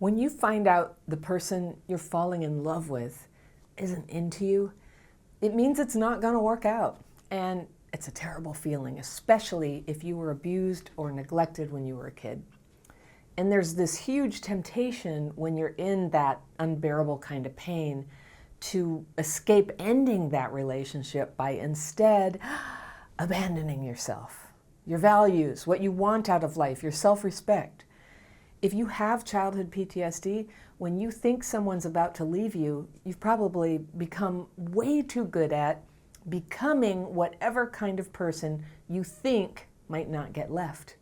When you find out the person you're falling in love with isn't into you, it means it's not going to work out. And it's a terrible feeling, especially if you were abused or neglected when you were a kid. And there's this huge temptation when you're in that unbearable kind of pain to escape ending that relationship by instead abandoning yourself, your values, what you want out of life, your self-respect. If you have childhood PTSD, when you think someone's about to leave you, you've probably become way too good at becoming whatever kind of person you think might not get left.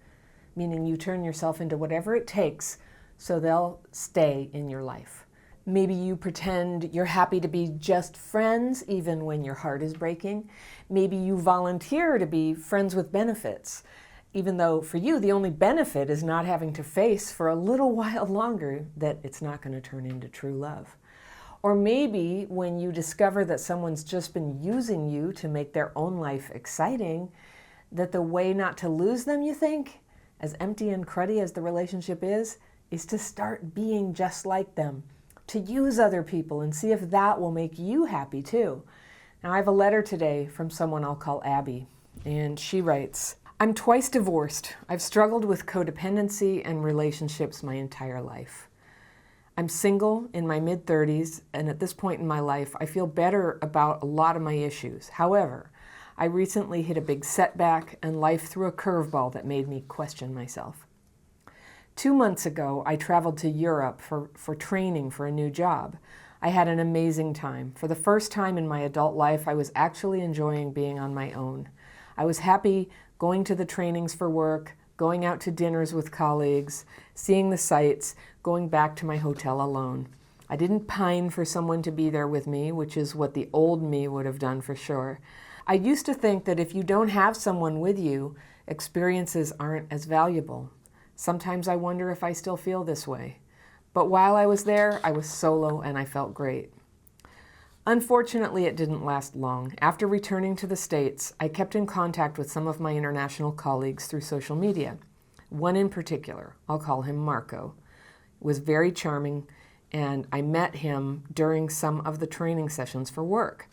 Meaning you turn yourself into whatever it takes so they'll stay in your life. Maybe you pretend you're happy to be just friends even when your heart is breaking. Maybe you volunteer to be friends with benefits, even though for you the only benefit is not having to face for a little while longer that it's not going to turn into true love. Or maybe when you discover that someone's just been using you to make their own life exciting, that the way not to lose them, you think, as empty and cruddy as the relationship is to start being just like them, to use other people and see if that will make you happy too. Now I have a letter today from someone I'll call Abby, and she writes, I'm twice divorced. I've struggled with codependency and relationships my entire life. I'm single in my mid-30s, and at this point in my life, I feel better about a lot of my issues. However, I recently hit a big setback and life threw a curveball that made me question myself. 2 months ago, I traveled to Europe for training for a new job. I had an amazing time. For the first time in my adult life, I was actually enjoying being on my own. I was happy going to the trainings for work, going out to dinners with colleagues, seeing the sights, going back to my hotel alone. I didn't pine for someone to be there with me, which is what the old me would have done for sure. I used to think that if you don't have someone with you, experiences aren't as valuable. Sometimes I wonder if I still feel this way. But while I was there, I was solo and I felt great. Unfortunately, it didn't last long. After returning to the States, I kept in contact with some of my international colleagues through social media. One in particular, I'll call him Marco, was very charming, and I met him during some of the training sessions for work.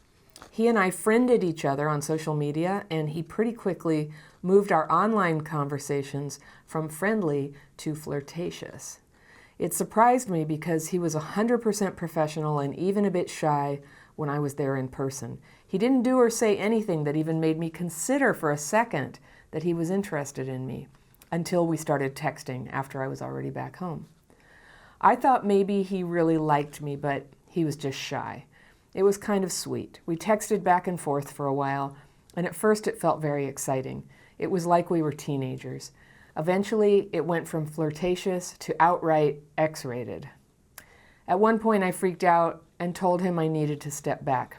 He and I friended each other on social media, and he pretty quickly moved our online conversations from friendly to flirtatious. It surprised me because he was 100% professional and even a bit shy when I was there in person. He didn't do or say anything that even made me consider for a second that he was interested in me, until we started texting after I was already back home. I thought maybe he really liked me, but he was just shy. It was kind of sweet. We texted back and forth for a while, and at first it felt very exciting. It was like we were teenagers. Eventually, it went from flirtatious to outright X-rated. At one point, I freaked out and told him I needed to step back.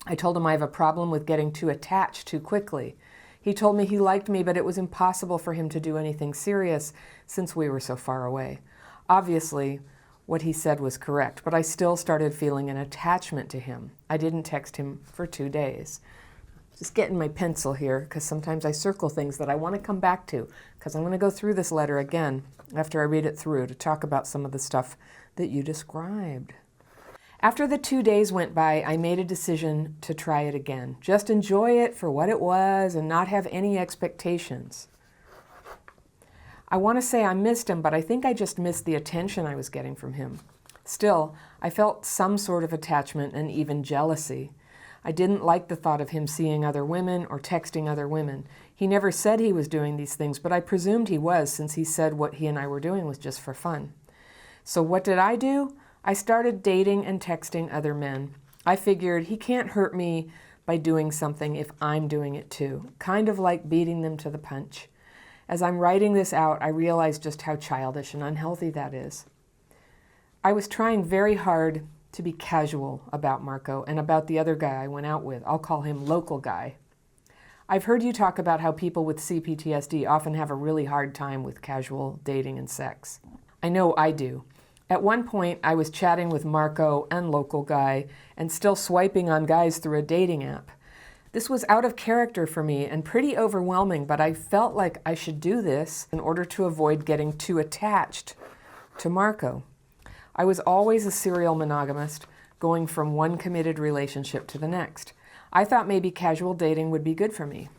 I told him I have a problem with getting too attached too quickly. He told me he liked me, but it was impossible for him to do anything serious since we were so far away. Obviously, what he said was correct, but I still started feeling an attachment to him. I didn't text him for 2 days. Just getting my pencil here, because sometimes I circle things that I want to come back to, because I'm going to go through this letter again after I read it through to talk about some of the stuff that you described. After the 2 days went by, I made a decision to try it again. Just enjoy it for what it was and not have any expectations. I want to say I missed him, but I think I just missed the attention I was getting from him. Still, I felt some sort of attachment and even jealousy. I didn't like the thought of him seeing other women or texting other women. He never said he was doing these things, but I presumed he was, since he said what he and I were doing was just for fun. So what did I do? I started dating and texting other men. I figured he can't hurt me by doing something if I'm doing it too, kind of like beating them to the punch. As I'm writing this out, I realize just how childish and unhealthy that is. I was trying very hard to be casual about Marco and about the other guy I went out with. I'll call him Local Guy. I've heard you talk about how people with CPTSD often have a really hard time with casual dating and sex. I know I do. At one point, I was chatting with Marco and Local Guy and still swiping on guys through a dating app. This was out of character for me and pretty overwhelming, but I felt like I should do this in order to avoid getting too attached to Marco. I was always a serial monogamist, going from one committed relationship to the next. I thought maybe casual dating would be good for me.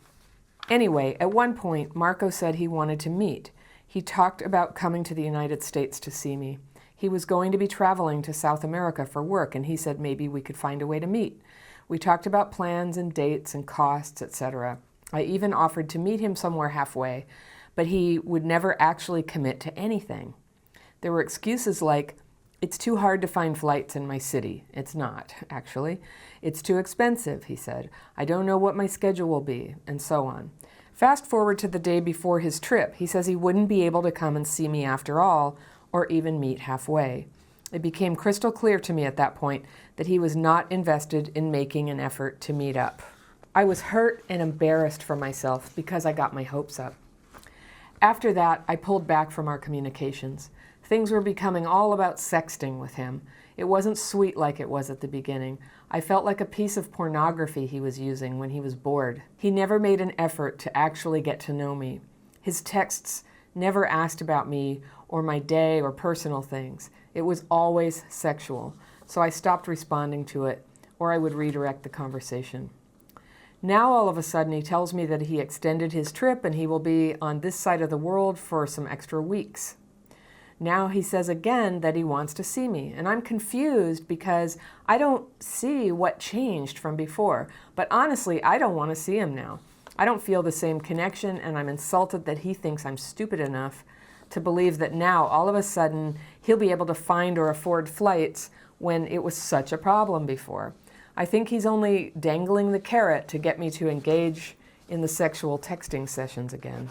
Anyway, at one point, Marco said he wanted to meet. He talked about coming to the United States to see me. He was going to be traveling to South America for work, and he said maybe we could find a way to meet. We talked about plans and dates and costs, etc. I even offered to meet him somewhere halfway, but he would never actually commit to anything. There were excuses like, it's too hard to find flights in my city. It's not, actually. It's too expensive, he said. I don't know what my schedule will be, and so on. Fast forward to the day before his trip. He says he wouldn't be able to come and see me after all, or even meet halfway. It became crystal clear to me at that point that he was not invested in making an effort to meet up. I was hurt and embarrassed for myself because I got my hopes up. After that, I pulled back from our communications. Things were becoming all about sexting with him. It wasn't sweet like it was at the beginning. I felt like a piece of pornography he was using when he was bored. He never made an effort to actually get to know me. His texts never asked about me or my day or personal things. It was always sexual, so I stopped responding to it, or I would redirect the conversation. Now all of a sudden he tells me that he extended his trip and he will be on this side of the world for some extra weeks. Now he says again that he wants to see me, and I'm confused because I don't see what changed from before. But honestly, I don't want to see him now. I don't feel the same connection, and I'm insulted that he thinks I'm stupid enough to believe that now all of a sudden he'll be able to find or afford flights when it was such a problem before. I think he's only dangling the carrot to get me to engage in the sexual texting sessions again.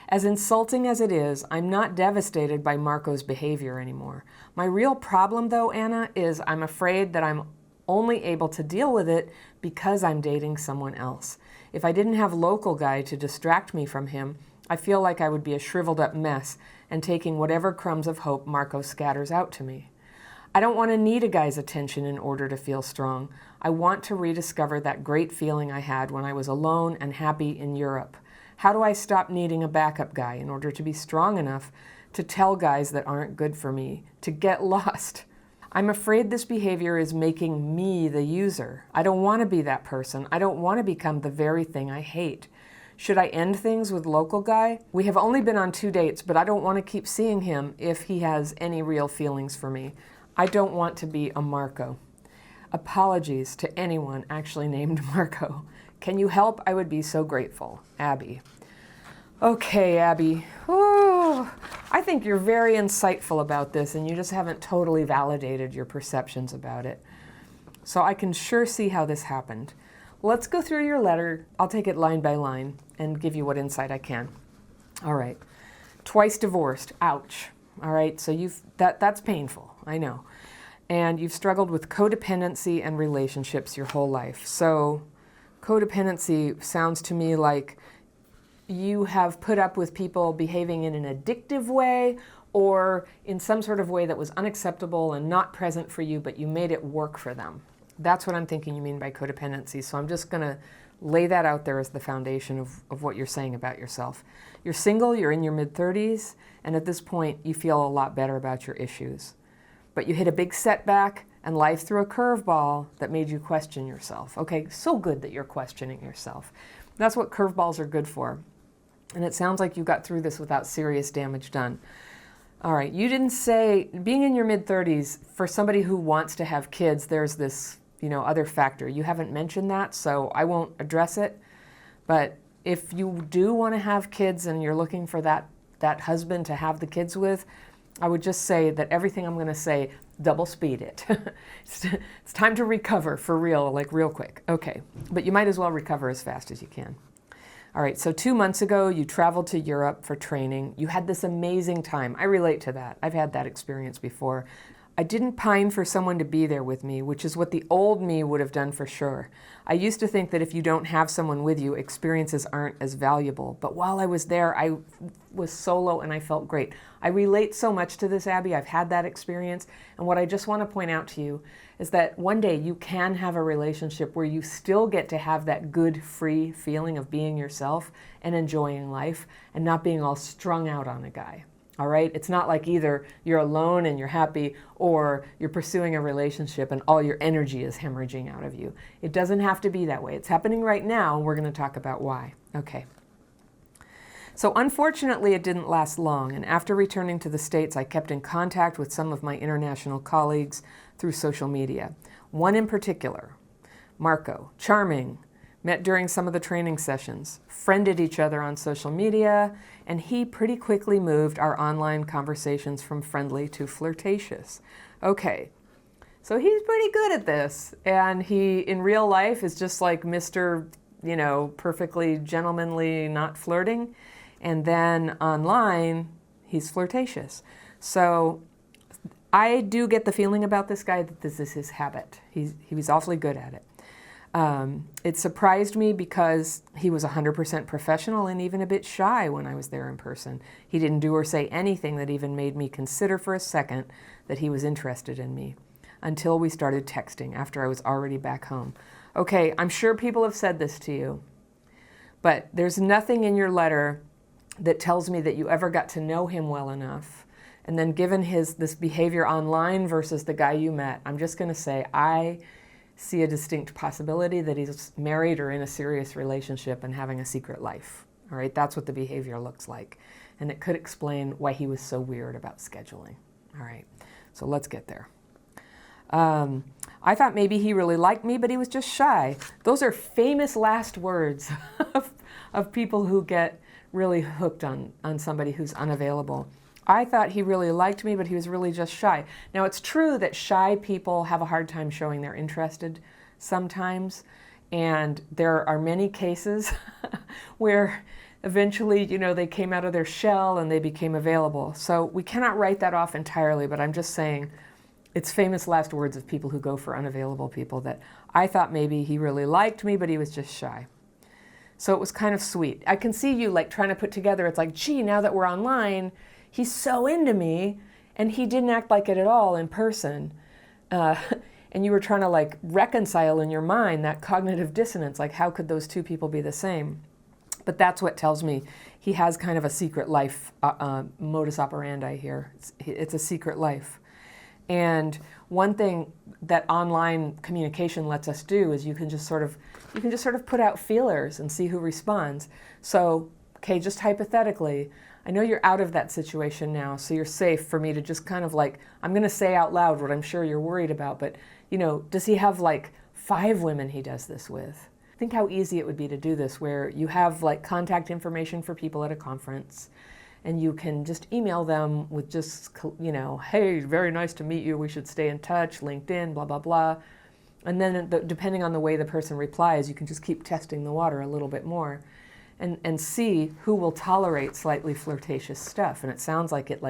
As insulting as it is, I'm not devastated by Marco's behavior anymore. My real problem, though, Anna, is I'm afraid that I'm only able to deal with it because I'm dating someone else. If I didn't have local guy to distract me from him, I feel like I would be a shriveled up mess and taking whatever crumbs of hope Marco scatters out to me. I don't want to need a guy's attention in order to feel strong. I want to rediscover that great feeling I had when I was alone and happy in Europe. How do I stop needing a backup guy in order to be strong enough to tell guys that aren't good for me, to get lost? I'm afraid this behavior is making me the user. I don't want to be that person. I don't want to become the very thing I hate. Should I end things with local guy? We have only been on 2 dates, but I don't want to keep seeing him if he has any real feelings for me. I don't want to be a Marco. Apologies to anyone actually named Marco. Can you help? I would be so grateful. Abby. Okay, Abby. Ooh, I think you're very insightful about this, and you just haven't totally validated your perceptions about it. So I can sure see how this happened. Let's go through your letter. I'll take it line by line and give you what insight I can. All right. Twice divorced. Ouch. All right. So that's painful. I know. And you've struggled with codependency and relationships your whole life. So codependency sounds to me like you have put up with people behaving in an addictive way or in some sort of way that was unacceptable and not present for you, but you made it work for them. That's what I'm thinking you mean by codependency. So I'm just going to lay that out there as the foundation of what you're saying about yourself. You're single, you're in your mid-30s, and at this point you feel a lot better about your issues. But you hit a big setback and life threw a curveball that made you question yourself. Okay, so good that you're questioning yourself. That's what curveballs are good for. And it sounds like you got through this without serious damage done. All right, you didn't say, being in your mid-30s, for somebody who wants to have kids, there's this, other factor. You haven't mentioned that, so I won't address it. But if you do want to have kids and you're looking for that husband to have the kids with, I would just say that everything I'm going to say, double speed it. It's time to recover for real, like real quick. Okay, but you might as well recover as fast as you can. All right, so 2 months ago, you traveled to Europe for training. You had this amazing time. I relate to that. I've had that experience before. I didn't pine for someone to be there with me, which is what the old me would have done for sure. I used to think that if you don't have someone with you, experiences aren't as valuable. But while I was there, I was solo and I felt great. I relate so much to this, Abby. I've had that experience. And what I just want to point out to you is that one day you can have a relationship where you still get to have that good, free feeling of being yourself and enjoying life and not being all strung out on a guy. All right? It's not like either you're alone and you're happy or you're pursuing a relationship and all your energy is hemorrhaging out of you. It doesn't have to be that way. It's happening right now, and we're going to talk about why. Okay. So unfortunately, it didn't last long, and after returning to the States, I kept in contact with some of my international colleagues through social media. One in particular, Marco, charming, met during some of the training sessions, friended each other on social media, and he pretty quickly moved our online conversations from friendly to flirtatious. Okay, so he's pretty good at this, and he, in real life, is just like Mr., perfectly gentlemanly, not flirting, and then online, he's flirtatious. So I do get the feeling about this guy that this is his habit. He was awfully good at it. It surprised me because he was 100% professional and even a bit shy when I was there in person. He didn't do or say anything that even made me consider for a second that he was interested in me until we started texting after I was already back home. Okay, I'm sure people have said this to you, but there's nothing in your letter that tells me that you ever got to know him well enough. And then given this behavior online versus the guy you met, I'm just going to say I see a distinct possibility that he's married or in a serious relationship and having a secret life. All right, that's what the behavior looks like. And it could explain why he was so weird about scheduling. All right, so let's get there. I thought maybe he really liked me, but he was just shy. Those are famous last words of people who get really hooked on somebody who's unavailable. I thought he really liked me, but he was really just shy. Now, it's true that shy people have a hard time showing they're interested sometimes, and there are many cases where eventually, they came out of their shell and they became available. So we cannot write that off entirely, but I'm just saying it's famous last words of people who go for unavailable people that I thought maybe he really liked me, but he was just shy. So it was kind of sweet. I can see you trying to put together, it's like, gee, now that we're online, he's so into me, and he didn't act like it at all in person. And you were trying to reconcile in your mind that cognitive dissonance, how could those two people be the same? But that's what tells me he has kind of a secret life modus operandi here. It's a secret life. And one thing that online communication lets us do is you can just sort of put out feelers and see who responds. So, okay, just hypothetically, I know you're out of that situation now, so you're safe for me to just kind of I'm going to say out loud what I'm sure you're worried about, but, does he have 5 women he does this with? Think how easy it would be to do this, where you have contact information for people at a conference, and you can just email them with just, hey, very nice to meet you, we should stay in touch, LinkedIn, blah, blah, blah. And then depending on the way the person replies, you can just keep testing the water a little bit more. And see who will tolerate slightly flirtatious stuff. And it sounds like it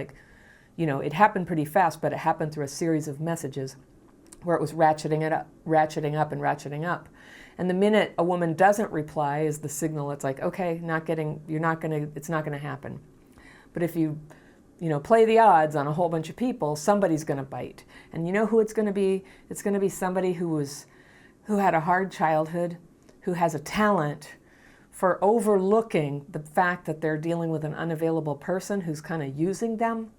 it happened pretty fast, but it happened through a series of messages where it was ratcheting up. And the minute a woman doesn't reply is the signal. It's like, okay, it's not gonna happen. But if you play the odds on a whole bunch of people, somebody's gonna bite. And you know who it's gonna be? It's gonna be somebody who had a hard childhood, who has a talent for overlooking the fact that they're dealing with an unavailable person who's kind of using them,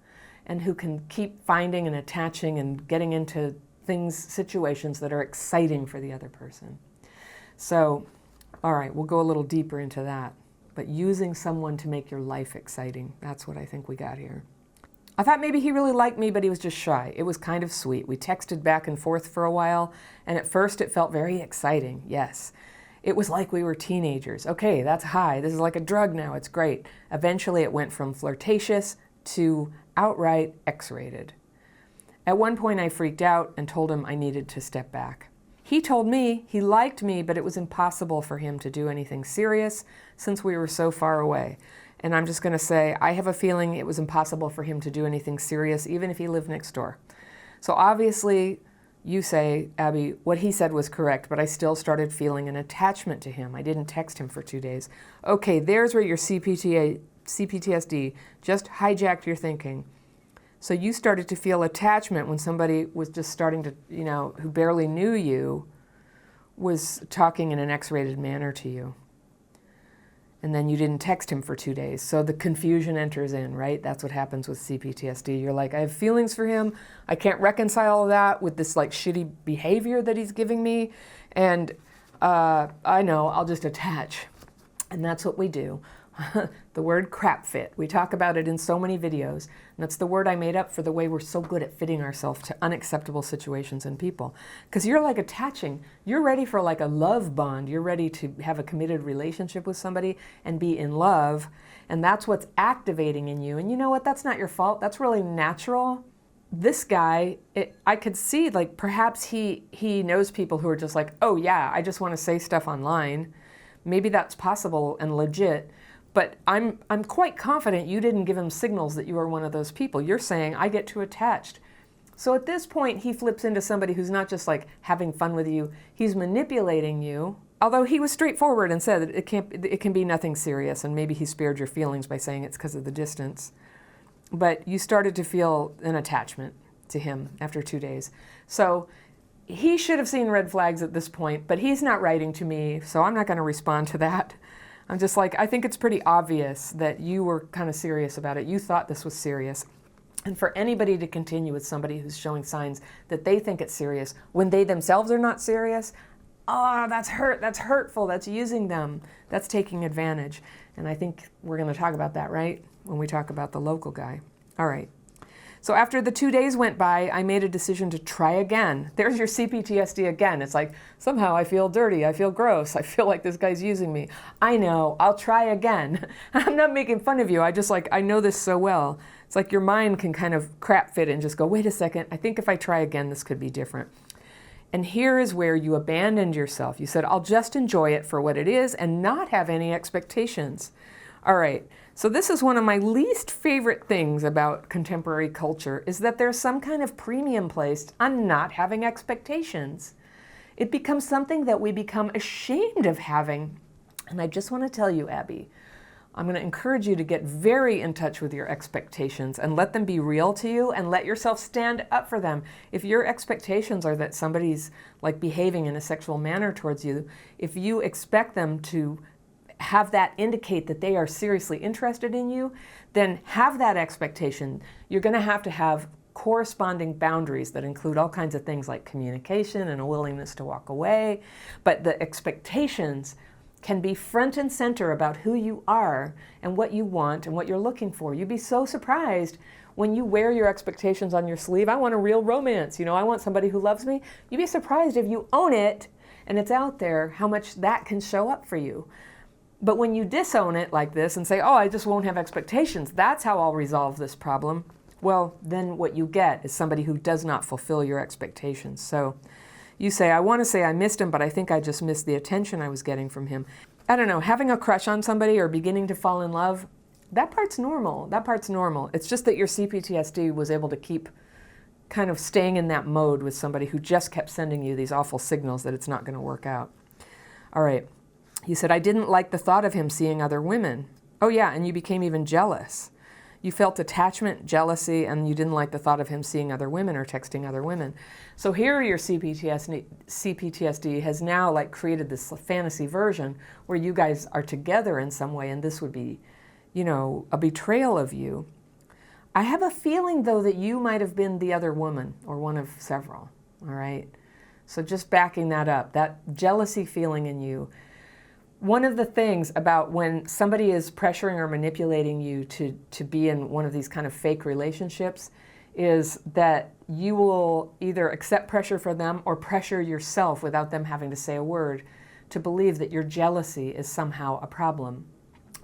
and who can keep finding and attaching and getting into situations that are exciting for the other person. So, all right, we'll go a little deeper into that. But using someone to make your life exciting, that's what I think we got here. I thought maybe he really liked me, but he was just shy. It was kind of sweet. We texted back and forth for a while, and at first it felt very exciting, yes. It was like we were teenagers. Okay, that's high. This is like a drug now. It's great. Eventually it went from flirtatious to outright X-rated. At one point I freaked out and told him I needed to step back. He told me he liked me, but it was impossible for him to do anything serious since we were so far away. And I'm just going to say, I have a feeling it was impossible for him to do anything serious, even if he lived next door. So obviously, you say, Abby, what he said was correct, but I still started feeling an attachment to him. I didn't text him for 2 days. Okay, there's where your CPTSD just hijacked your thinking. So you started to feel attachment when somebody was just starting to, who barely knew you, was talking in an X-rated manner to you. And then you didn't text him for 2 days. So the confusion enters in, right? That's what happens with CPTSD. You're like, I have feelings for him. I can't reconcile that with this like shitty behavior that he's giving me. And I know, I'll just attach. And that's what we do. The word crap fit. We talk about it in so many videos. And that's the word I made up for the way we're so good at fitting ourselves to unacceptable situations and people. Because you're like attaching. You're ready for like a love bond. You're ready to have a committed relationship with somebody and be in love. And that's what's activating in you. And you know what? That's not your fault. That's really natural. This guy, I could see like perhaps he knows people who are just like, oh yeah, I just want to say stuff online. Maybe that's possible and legit. But I'm quite confident you didn't give him signals that you are one of those people. You're saying, I get too attached. So at this point, he flips into somebody who's not just like having fun with you, he's manipulating you. Although he was straightforward and said that it can be nothing serious, and maybe he spared your feelings by saying it's because of the distance. But you started to feel an attachment to him after 2 days. So he should have seen red flags at this point, but he's not writing to me, so I'm not going to respond to that. I'm just like, I think it's pretty obvious that you were kind of serious about it. You thought this was serious. And for anybody to continue with somebody who's showing signs that they think it's serious when they themselves are not serious, oh, that's hurtful, that's using them, that's taking advantage. And I think we're going to talk about that, right? When we talk about the local guy. All right. So after the 2 days went by, I made a decision to try again. There's your CPTSD again. It's like, somehow I feel dirty, I feel gross, I feel like this guy's using me. I know, I'll try again. I'm not making fun of you, I know this so well. It's like your mind can kind of crap fit and just go, wait a second, I think if I try again, this could be different. And here is where you abandoned yourself. You said, I'll just enjoy it for what it is and not have any expectations. All right, so this is one of my least favorite things about contemporary culture is that there's some kind of premium placed on not having expectations. It becomes something that we become ashamed of having. And I just want to tell you, Abby, I'm going to encourage you to get very in touch with your expectations and let them be real to you and let yourself stand up for them. If your expectations are that somebody's like behaving in a sexual manner towards you, if you expect them to have that indicate that they are seriously interested in you, then have that expectation. You're going to have corresponding boundaries that include all kinds of things like communication and a willingness to walk away. But the expectations can be front and center about who you are and what you want and what you're looking for. You'd be so surprised when you wear your expectations on your sleeve. I want a real romance. I want somebody who loves me. You'd be surprised if you own it and it's out there, how much that can show up for you. But when you disown it like this and say, oh, I just won't have expectations, that's how I'll resolve this problem, well, then what you get is somebody who does not fulfill your expectations. So you say, I want to say I missed him, but I think I just missed the attention I was getting from him. I don't know, having a crush on somebody or beginning to fall in love, that part's normal. That part's normal. It's just that your CPTSD was able to keep kind of staying in that mode with somebody who just kept sending you these awful signals that it's not going to work out. All right. You said, I didn't like the thought of him seeing other women. Oh yeah, and you became even jealous. You felt attachment, jealousy, and you didn't like the thought of him seeing other women or texting other women. So here your CPTSD has now like created this fantasy version where you guys are together in some way, and this would be, a betrayal of you. I have a feeling though that you might have been the other woman or one of several, all right? So just backing that up, that jealousy feeling in you. One of the things about when somebody is pressuring or manipulating you to be in one of these kind of fake relationships is that you will either accept pressure for them or pressure yourself without them having to say a word to believe that your jealousy is somehow a problem.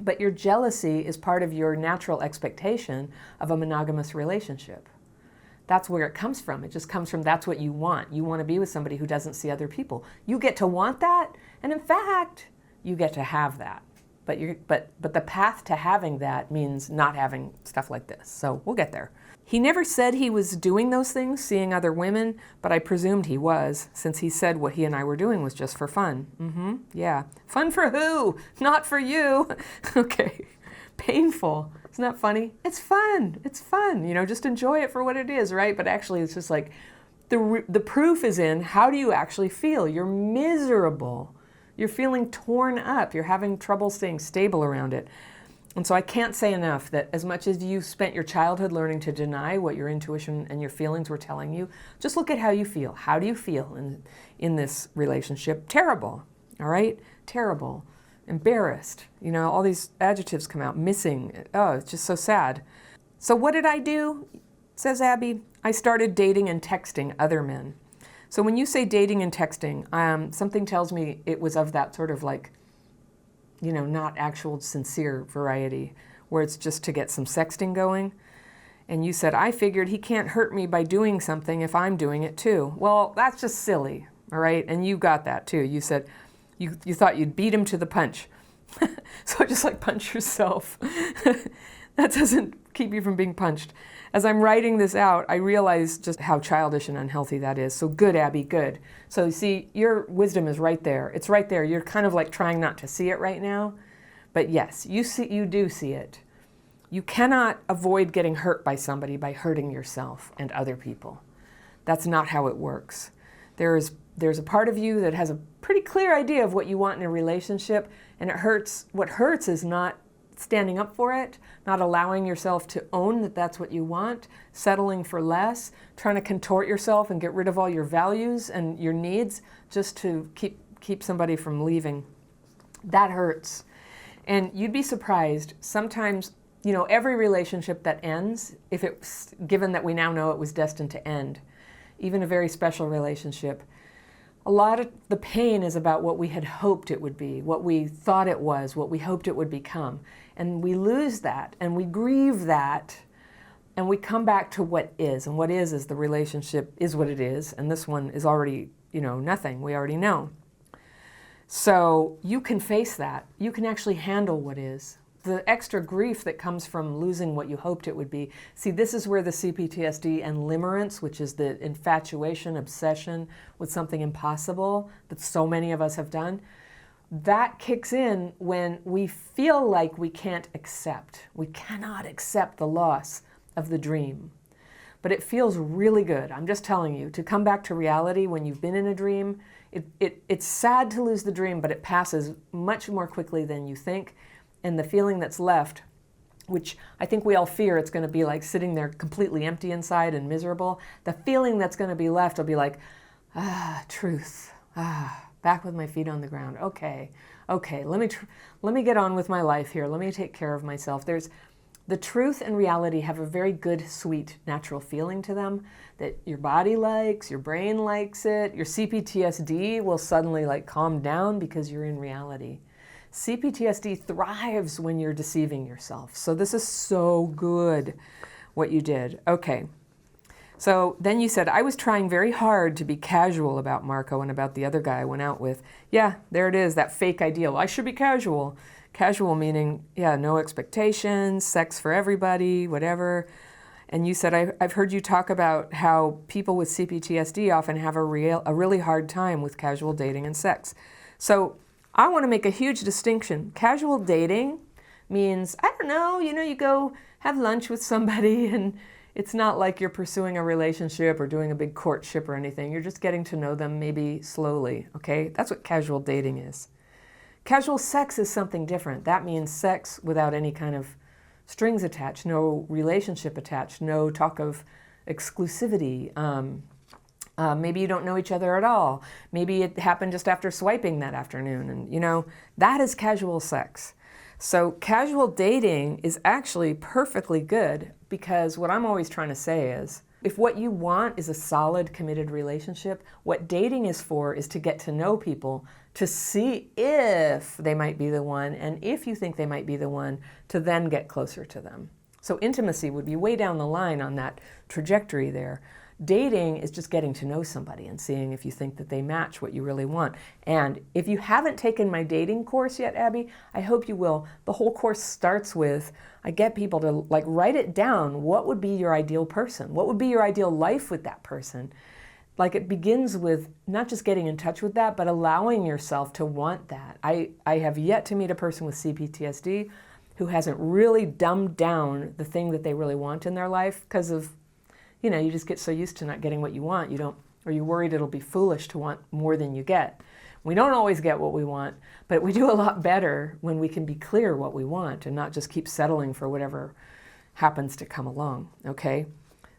But your jealousy is part of your natural expectation of a monogamous relationship. That's where it comes from. It just comes from that's what you want. You want to be with somebody who doesn't see other people. You get to want that, and in fact, you get to have that. But the path to having that means not having stuff like this. So we'll get there. He never said he was doing those things, seeing other women, but I presumed he was, since he said what he and I were doing was just for fun. Yeah. Fun for who? Not for you. Okay. Painful. Isn't that funny? It's fun. It's fun. Just enjoy it for what it is, right? But actually it's just like the proof is in how do you actually feel? You're miserable. You're feeling torn up. You're having trouble staying stable around it. And so I can't say enough that as much as you spent your childhood learning to deny what your intuition and your feelings were telling you, just look at how you feel. How do you feel in this relationship? Terrible, all right? Terrible. Embarrassed. You know, all these adjectives come out. Missing. Oh, it's just so sad. So what did I do, says Abby? I started dating and texting other men. So when you say dating and texting, something tells me it was of that sort of like, you know, not actual sincere variety, where it's just to get some sexting going. And you said, I figured he can't hurt me by doing something if I'm doing it too. Well, that's just silly, all right? And you got that too. You said you thought you'd beat him to the punch. So just like punch yourself. That doesn't keep you from being punched. As I'm writing this out, I realize just how childish and unhealthy that is. So good, Abby, good. So you see, your wisdom is right there. It's right there. You're kind of like trying not to see it right now. But yes, you do see it. You cannot avoid getting hurt by somebody by hurting yourself and other people. That's not how it works. There's a part of you that has a pretty clear idea of what you want in a relationship, and it hurts. What hurts is not standing up for it, not allowing yourself to own that that's what you want, settling for less, trying to contort yourself and get rid of all your values and your needs just to keep somebody from leaving. That hurts. And you'd be surprised, sometimes, you know, every relationship that ends, if it's given that we now know it was destined to end, even a very special relationship, a lot of the pain is about what we had hoped it would be, what we thought it was, what we hoped it would become. And we lose that, and we grieve that, and we come back to what is. And what is the relationship is what it is, and this one is already, you know, nothing. We already know. So you can face that. You can actually handle what is. The extra grief that comes from losing what you hoped it would be. See, this is where the CPTSD and limerence, which is the infatuation, obsession with something impossible that so many of us have done, that kicks in when we feel like we can't accept. We cannot accept the loss of the dream. But it feels really good. I'm just telling you, to come back to reality when you've been in a dream, it's sad to lose the dream, but it passes much more quickly than you think. And the feeling that's left, which I think we all fear it's going to be like sitting there completely empty inside and miserable, the feeling that's going to be left will be like, truth, back with my feet on the ground. Okay, let me get on with my life here. Let me take care of myself. The truth and reality have a very good, sweet, natural feeling to them that your body likes, your brain likes it, your CPTSD will suddenly like calm down because you're in reality. CPTSD thrives when you're deceiving yourself. So this is so good, what you did. Okay. So then you said, I was trying very hard to be casual about Marco and about the other guy I went out with. Yeah, there it is, that fake ideal. I should be casual. Casual meaning, yeah, no expectations, sex for everybody, whatever. And you said, I've heard you talk about how people with CPTSD often have a really hard time with casual dating and sex. So I want to make a huge distinction. Casual dating means, I don't know, you go have lunch with somebody and it's not like you're pursuing a relationship or doing a big courtship or anything. You're just getting to know them maybe slowly, okay? That's what casual dating is. Casual sex is something different. That means sex without any kind of strings attached, no relationship attached, no talk of exclusivity. Maybe you don't know each other at all. Maybe it happened just after swiping that afternoon. And, that is casual sex. So casual dating is actually perfectly good because what I'm always trying to say is, if what you want is a solid, committed relationship, what dating is for is to get to know people, to see if they might be the one, and if you think they might be the one, to then get closer to them. So intimacy would be way down the line on that trajectory there. Dating is just getting to know somebody and seeing if you think that they match what you really want. And if you haven't taken my dating course yet, Abby, I hope you will. The whole course starts with, I get people to write it down. What would be your ideal person? What would be your ideal life with that person? It begins with not just getting in touch with that, but allowing yourself to want that. I have yet to meet a person with CPTSD who hasn't really dumbed down the thing that they really want in their life because of, you just get so used to not getting what you want, or you're worried it'll be foolish to want more than you get. We don't always get what we want, but we do a lot better when we can be clear what we want and not just keep settling for whatever happens to come along, okay?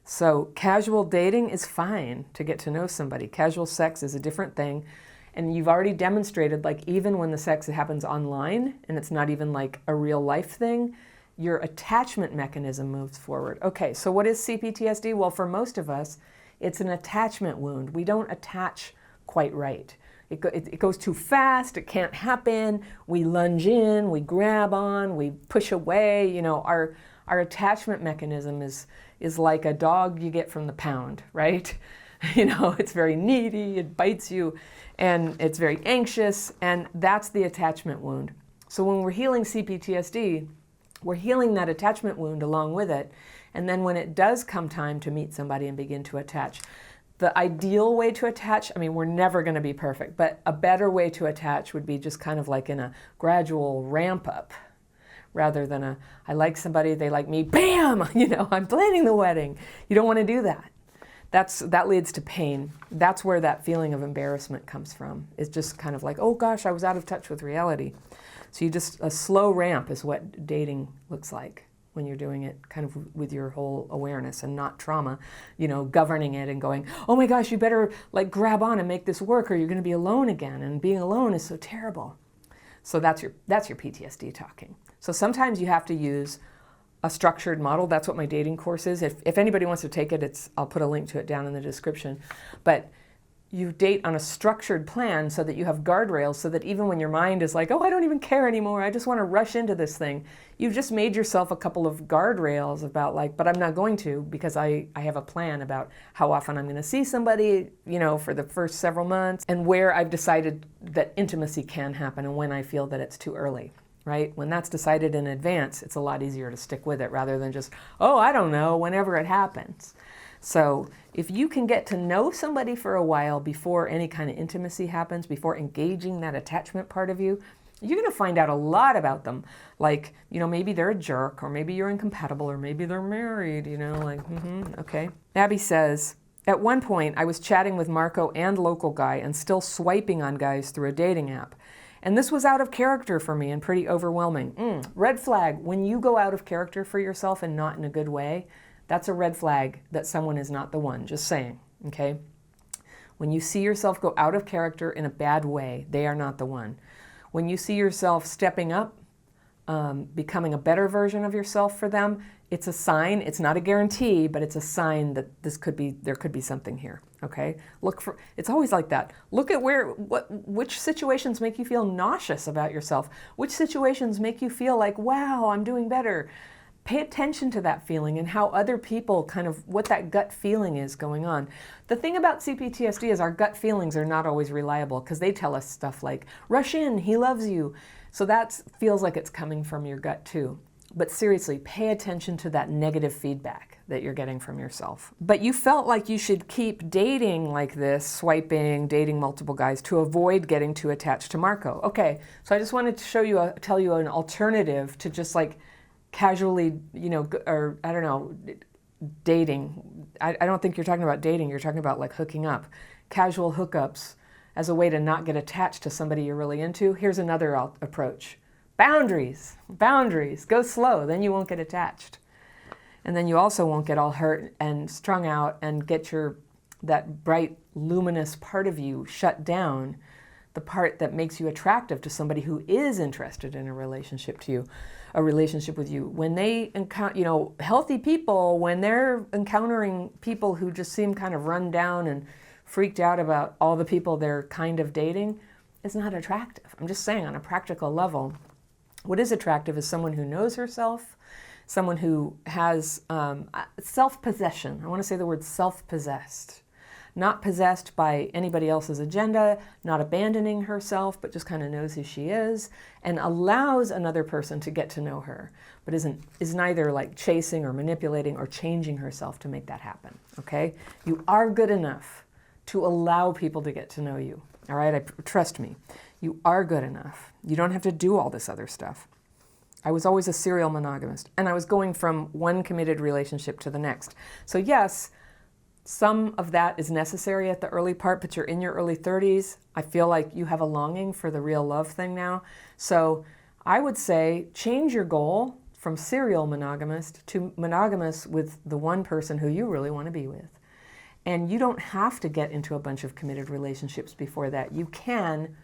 So casual dating is fine to get to know somebody. Casual sex is a different thing. And you've already demonstrated, like, even when the sex happens online and it's not even like a real life thing, your attachment mechanism moves forward. Okay, so what is CPTSD? Well, for most of us, it's an attachment wound. We don't attach quite right. It goes too fast, it can't happen, we lunge in, we grab on, we push away. You know, our attachment mechanism is like a dog you get from the pound, right? You know, it's very needy, it bites you, and it's very anxious, and that's the attachment wound. So when we're healing CPTSD, we're healing that attachment wound along with it, and then when it does come time to meet somebody and begin to attach, the ideal way to attach, I mean, we're never going to be perfect, but a better way to attach would be just kind of like in a gradual ramp up, rather than I like somebody, they like me, bam, you know, I'm planning the wedding. You don't want to do that. That leads to pain. That's where that feeling of embarrassment comes from. It's just kind of like, oh gosh, I was out of touch with reality. So a slow ramp is what dating looks like when you're doing it kind of with your whole awareness and not trauma, you know, governing it and going, oh my gosh, you better like grab on and make this work or you're going to be alone again. And being alone is so terrible. So that's your PTSD talking. So sometimes you have to use a structured model. That's what my dating course is. If anybody wants to take it, I'll put a link to it down in the description. But you date on a structured plan so that you have guardrails so that even when your mind is like, oh, I don't even care anymore, I just want to rush into this thing, you've just made yourself a couple of guardrails about like, but I'm not going to because I have a plan about how often I'm going to see somebody, you know, for the first several months, and where I've decided that intimacy can happen and when I feel that it's too early. Right? When that's decided in advance, it's a lot easier to stick with it rather than just, oh, I don't know, whenever it happens. So if you can get to know somebody for a while before any kind of intimacy happens, before engaging that attachment part of you, you're going to find out a lot about them. Like, you know, maybe they're a jerk, or maybe you're incompatible, or maybe they're married, you know, like, okay. Abby says, at one point, I was chatting with Marco and local guy and still swiping on guys through a dating app. And this was out of character for me and pretty overwhelming. Red flag, when you go out of character for yourself and not in a good way, that's a red flag that someone is not the one, just saying, okay? When you see yourself go out of character in a bad way, they are not the one. When you see yourself stepping up, becoming a better version of yourself for them, it's a sign, it's not a guarantee, but it's a sign that there could be something here, okay? It's always like that. Look at which situations make you feel nauseous about yourself? Which situations make you feel like, wow, I'm doing better? Pay attention to that feeling and how other people kind of, what that gut feeling is going on. The thing about CPTSD is our gut feelings are not always reliable because they tell us stuff like, rush in, he loves you. So that feels like it's coming from your gut too. But seriously, pay attention to that negative feedback that you're getting from yourself. But you felt like you should keep dating like this, swiping, dating multiple guys to avoid getting too attached to Marco. Okay, so I just wanted to tell you an alternative to just like casually, you know, or I don't know, dating. I don't think you're talking about dating, you're talking about like hooking up. Casual hookups as a way to not get attached to somebody you're really into. Here's another approach. Boundaries. Go slow, then you won't get attached. And then you also won't get all hurt and strung out and get that bright, luminous part of you shut down, the part that makes you attractive to somebody who is interested in a relationship with you. When they encounter, you know, healthy people, when they're encountering people who just seem kind of run down and freaked out about all the people they're kind of dating, it's not attractive. I'm just saying on a practical level, what is attractive is someone who knows herself, someone who has self-possession. I want to say the word self-possessed. Not possessed by anybody else's agenda, not abandoning herself, but just kind of knows who she is and allows another person to get to know her, but is neither like chasing or manipulating or changing herself to make that happen, okay? You are good enough to allow people to get to know you, all right? Trust me, you are good enough. You don't have to do all this other stuff. I was always a serial monogamist, and I was going from one committed relationship to the next. So yes, Some of that is necessary at the early part, but you're in your early 30s. I feel like you have a longing for the real love thing now. So I would say change your goal from serial monogamous to monogamous with the one person who you really want to be with. And you don't have to get into a bunch of committed relationships before that. You can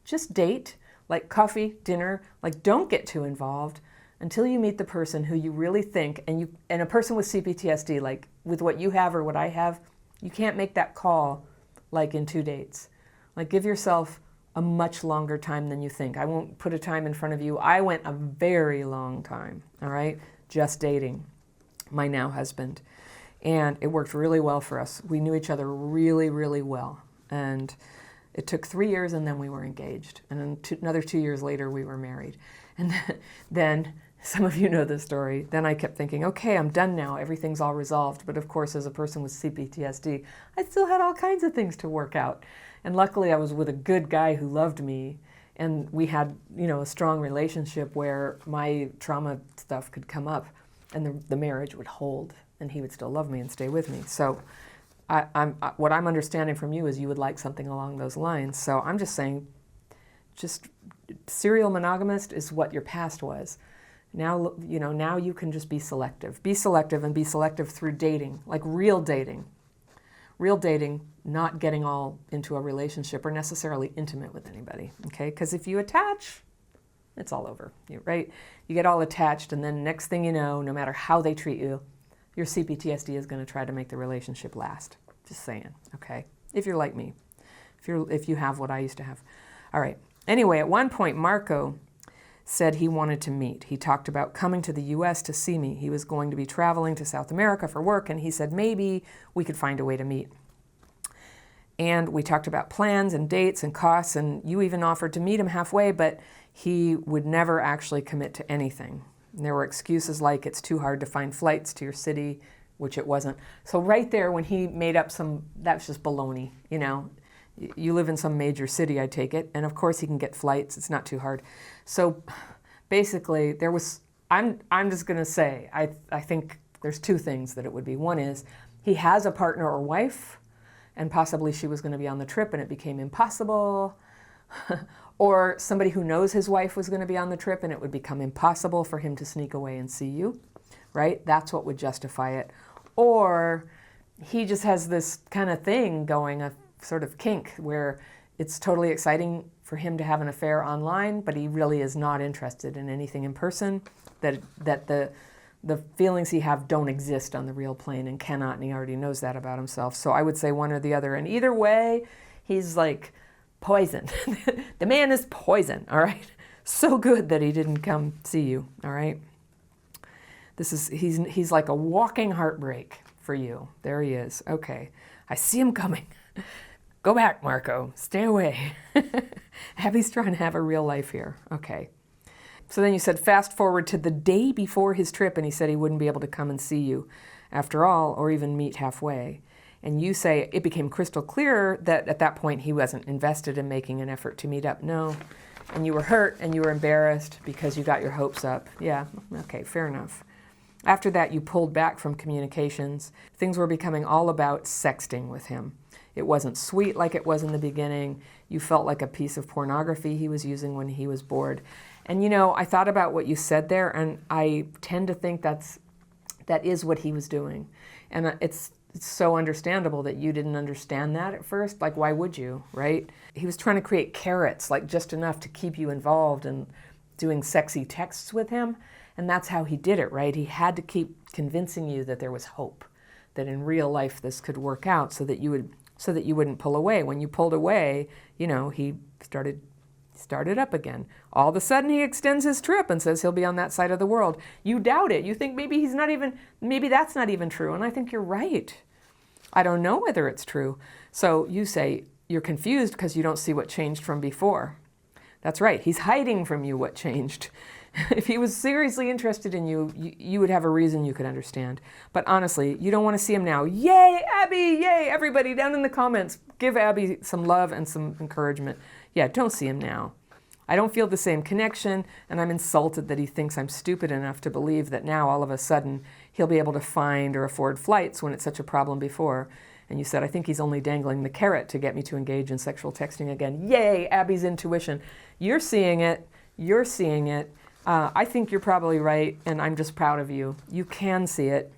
just date, like coffee, dinner, like don't get too involved until you meet the person who you really think, and a person with CPTSD, like with what you have or what I have, you can't make that call like in 2 dates. Like give yourself a much longer time than you think. I won't put a time in front of you. I went a very long time, all right, just dating my now husband. And it worked really well for us. We knew each other really, really well. And it took 3 years and then we were engaged. And then another 2 years later, we were married. And then some of you know the story. Then I kept thinking, okay, I'm done now. Everything's all resolved. But of course, as a person with CPTSD, I still had all kinds of things to work out. And luckily, I was with a good guy who loved me. And we had, a strong relationship where my trauma stuff could come up and the marriage would hold. And he would still love me and stay with me. So what I'm understanding from you is you would like something along those lines. So I'm just saying, just serial monogamist is what your past was. Now, now you can just be selective. Be selective and be selective through dating, like real dating. Real dating, not getting all into a relationship or necessarily intimate with anybody, okay? Because if you attach, it's all over, right? You get all attached and then next thing you know, no matter how they treat you, your CPTSD is going to try to make the relationship last. Just saying, okay? If you're like me, if you have what I used to have. All right. Anyway, at one point, Marco said he wanted to meet. He talked about coming to the U.S. to see me. He was going to be traveling to South America for work, and he said maybe we could find a way to meet. And we talked about plans and dates and costs, and you even offered to meet him halfway, but he would never actually commit to anything. And there were excuses like it's too hard to find flights to your city, which it wasn't. So right there when he made up that was just baloney, You live in some major city, I take it, and of course he can get flights. It's not too hard. So basically I'm just going to say, I think there's 2 things that it would be. One is he has a partner or wife, and possibly she was going to be on the trip and it became impossible. Or somebody who knows his wife was going to be on the trip and it would become impossible for him to sneak away and see you, right? That's what would justify it. Or he just has this kind of thing going, a sort of kink, where it's totally exciting for him to have an affair online, but he really is not interested in anything in person, that the feelings he have don't exist on the real plane and cannot, and he already knows that about himself. So I would say one or the other. And either way, he's like poison. The man is poison, all right? So good that he didn't come see you, all right? He's like a walking heartbreak for you. There he is. Okay, I see him coming. Go back, Marco. Stay away. Abby's trying to have a real life here. Okay. So then you said fast forward to the day before his trip, and he said he wouldn't be able to come and see you after all, or even meet halfway. And you say it became crystal clear that at that point he wasn't invested in making an effort to meet up. No. And you were hurt and you were embarrassed because you got your hopes up. Yeah, okay, fair enough. After that, you pulled back from communications. Things were becoming all about sexting with him. It wasn't sweet like it was in the beginning. You felt like a piece of pornography he was using when he was bored. And I thought about what you said there, and I tend to think that is what he was doing. And it's so understandable that you didn't understand that at first. Like, why would you, right? He was trying to create carrots, like just enough to keep you involved in doing sexy texts with him. And that's how he did it, right? He had to keep convincing you that there was hope, that in real life this could work out, so that you wouldn't pull away. When you pulled away, he started up again. All of a sudden he extends his trip and says he'll be on that side of the world. You doubt it. You think maybe that's not even true. And I think you're right. I don't know whether it's true. So you say you're confused because you don't see what changed from before. That's right. He's hiding from you what changed. If he was seriously interested in you, you would have a reason you could understand. But honestly, you don't want to see him now. Yay, Abby! Yay, everybody down in the comments. Give Abby some love and some encouragement. Yeah, don't see him now. I don't feel the same connection, and I'm insulted that he thinks I'm stupid enough to believe that now all of a sudden he'll be able to find or afford flights when it's such a problem before. And you said, I think he's only dangling the carrot to get me to engage in sexual texting again. Yay, Abby's intuition. You're seeing it. You're seeing it. I think you're probably right, and I'm just proud of you. You can see it.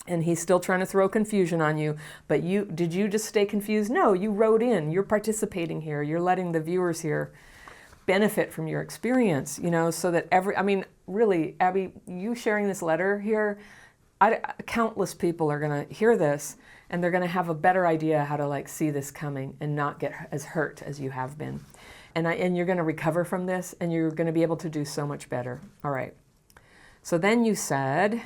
And he's still trying to throw confusion on you. But did you just stay confused? No, you wrote in. You're participating here. You're letting the viewers here benefit from your experience, so that really, Abby, you sharing this letter here, countless people are going to hear this, and they're going to have a better idea how to see this coming and not get as hurt as you have been. And you're going to recover from this, and you're going to be able to do so much better. All right. So then you said,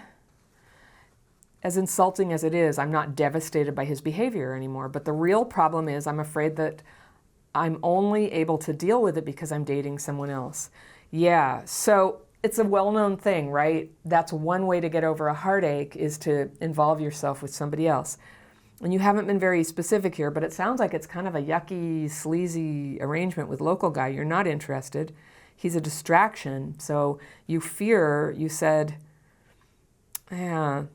as insulting as it is, I'm not devastated by his behavior anymore. But the real problem is I'm afraid that I'm only able to deal with it because I'm dating someone else. Yeah, so it's a well-known thing, right? That's one way to get over a heartache, is to involve yourself with somebody else. And you haven't been very specific here, but it sounds like it's kind of a yucky, sleazy arrangement with local guy. You're not interested. He's a distraction. So you said, I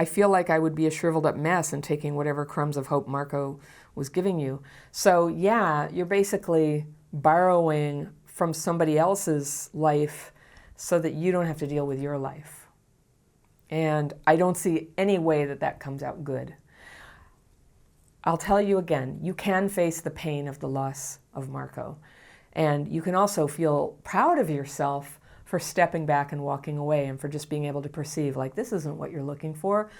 feel like I would be a shriveled up mess and taking whatever crumbs of hope Marco was giving you. So yeah, you're basically borrowing from somebody else's life so that you don't have to deal with your life. And I don't see any way that comes out good. I'll tell you again, you can face the pain of the loss of Marco. And you can also feel proud of yourself for stepping back and walking away, and for just being able to perceive, this isn't what you're looking for.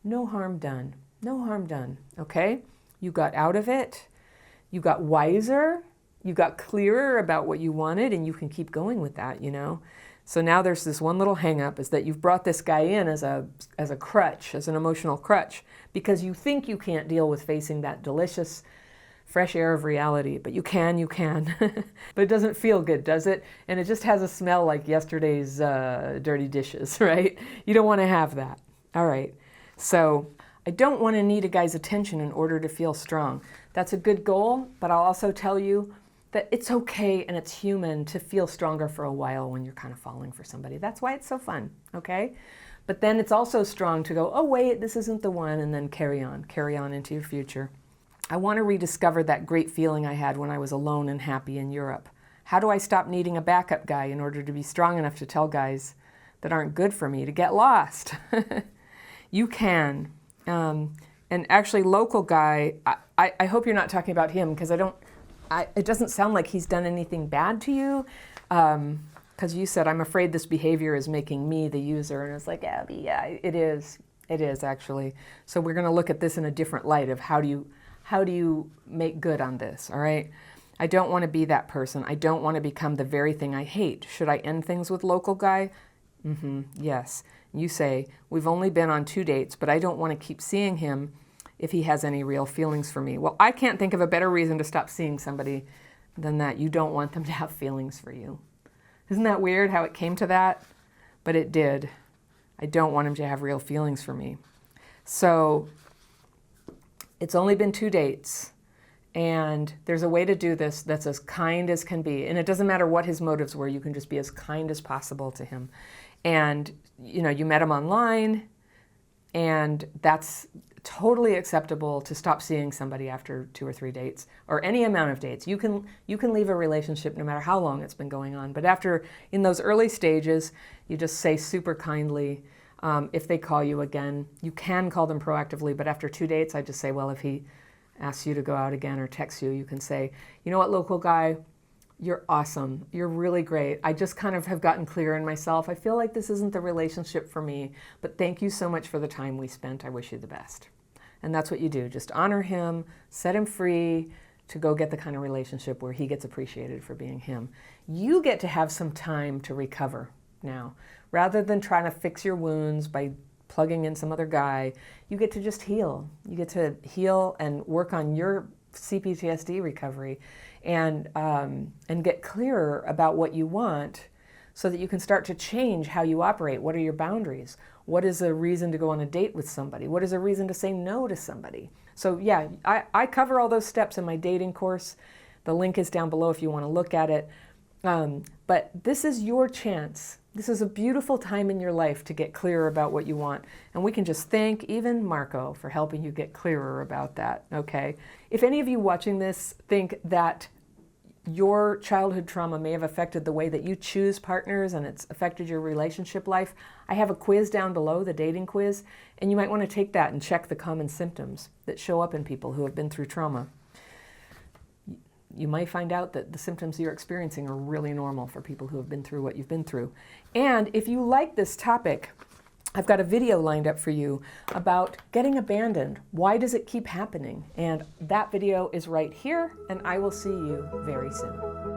No harm done. No harm done, okay? You got out of it. You got wiser. You got clearer about what you wanted, and you can keep going with that, So now there's this one little hang up, is that you've brought this guy in as a crutch, as an emotional crutch, because you think you can't deal with facing that delicious fresh air of reality, but you can. But it doesn't feel good, does it? And it just has a smell like yesterday's dirty dishes, right? You don't want to have that. All right. So I don't want to need a guy's attention in order to feel strong. That's a good goal, but I'll also tell you that it's okay and it's human to feel stronger for a while when you're kind of falling for somebody. That's why it's so fun, okay? But then it's also strong to go, oh wait, this isn't the one, and then carry on into your future. I want to rediscover that great feeling I had when I was alone and happy in Europe. How do I stop needing a backup guy in order to be strong enough to tell guys that aren't good for me to get lost? You can. And actually, local guy, I hope you're not talking about him, because it doesn't sound like he's done anything bad to you. Because you said, I'm afraid this behavior is making me the user. And it's like, Abby, yeah, it is. It is, actually. So we're going to look at this in a different light of how do you make good on this, all right? I don't want to be that person. I don't want to become the very thing I hate. Should I end things with local guy? Yes. You say, we've only been on 2 dates, but I don't want to keep seeing him if he has any real feelings for me. Well, I can't think of a better reason to stop seeing somebody than that you don't want them to have feelings for you. Isn't that weird how it came to that? But it did. I don't want him to have real feelings for me. So it's only been 2 dates, and there's a way to do this that's as kind as can be. And it doesn't matter what his motives were, you can just be as kind as possible to him. And, you met him online, and that's totally acceptable to stop seeing somebody after 2 or 3 dates, or any amount of dates. You can leave a relationship no matter how long it's been going on. But in those early stages, you just say super kindly, if they call you again, you can call them proactively, but after 2 dates, I just say, well, if he asks you to go out again or texts you, you can say, you know what, local guy, you're awesome. You're really great. I just kind of have gotten clear in myself. I feel like this isn't the relationship for me, but thank you so much for the time we spent. I wish you the best. And that's what you do. Just honor him, set him free to go get the kind of relationship where he gets appreciated for being him. You get to have some time to recover now. Rather than trying to fix your wounds by plugging in some other guy, you get to just heal. You get to heal and work on your CPTSD recovery and get clearer about what you want so that you can start to change how you operate. What are your boundaries? What is a reason to go on a date with somebody? What is a reason to say no to somebody? So yeah, I cover all those steps in my dating course. The link is down below if you want to look at it. But this is your chance. This is a beautiful time in your life to get clearer about what you want. And we can just thank even Marco for helping you get clearer about that, okay? If any of you watching this think that your childhood trauma may have affected the way that you choose partners and it's affected your relationship life, I have a quiz down below, the dating quiz, and you might want to take that and check the common symptoms that show up in people who have been through trauma. You might find out that the symptoms you're experiencing are really normal for people who have been through what you've been through. And if you like this topic, I've got a video lined up for you about getting abandoned. Why does it keep happening? And that video is right here, and I will see you very soon.